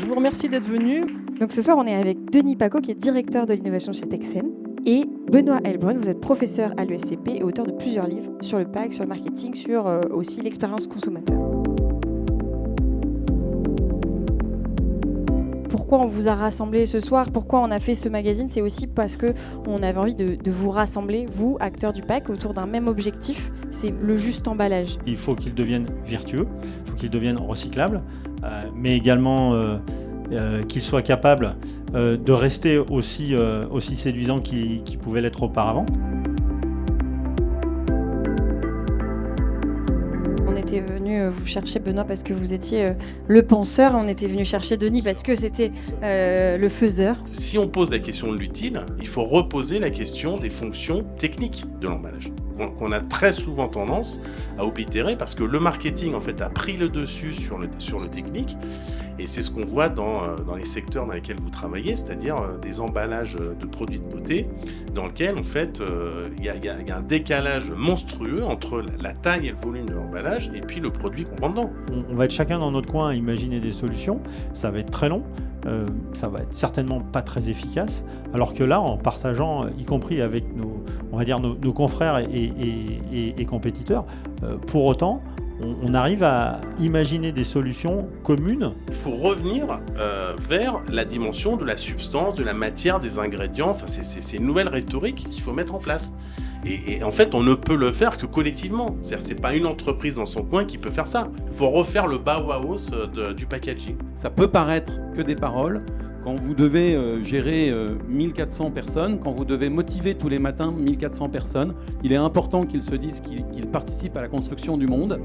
vous remercie d'être venu. Donc ce soir, on est avec Denis Pacaud, qui est directeur de l'innovation chez Texen, et Benoît Heilbronn, vous êtes professeur à l'ESCP et auteur de plusieurs livres sur le pack, sur le marketing, sur aussi l'expérience consommateur. Pourquoi on vous a rassemblés ce soir, pourquoi on a fait ce magazine, c'est aussi parce qu'on avait envie de vous rassembler, vous, acteurs du pack, autour d'un même objectif, c'est le juste emballage. Il faut qu'il devienne vertueux, il faut qu'il devienne recyclable, mais également qu'il soit capable de rester aussi séduisant qu'il pouvait l'être auparavant. On était venu vous chercher, Benoît, parce que vous étiez le penseur. On était venu chercher Denis parce que c'était le faiseur. Si on pose la question de l'utile, il faut reposer la question des fonctions techniques de l'emballage, qu'on a très souvent tendance à oblitérer parce que le marketing en fait a pris le dessus sur le technique, et c'est ce qu'on voit dans les secteurs dans lesquels vous travaillez, c'est-à-dire des emballages de produits de beauté dans lesquels en fait il y a un décalage monstrueux entre la taille et le volume de l'emballage et puis le produit qu'on vend dedans. On va être chacun dans notre coin à imaginer des solutions, ça va être très long, ça va être certainement pas très efficace, alors que là, en partageant, y compris avec nos confrères et compétiteurs, pour autant, on arrive à imaginer des solutions communes. Il faut revenir vers la dimension de la substance, de la matière, des ingrédients. Enfin, c'est une nouvelle rhétorique qu'il faut mettre en place. Et en fait, on ne peut le faire que collectivement. C'est-à-dire, c'est pas une entreprise dans son coin qui peut faire ça. Il faut refaire le Bauhaus du packaging. Ça peut paraître que des paroles. Quand vous devez gérer 1400 personnes, quand vous devez motiver tous les matins 1400 personnes, il est important qu'ils se disent qu'ils participent à la construction du monde.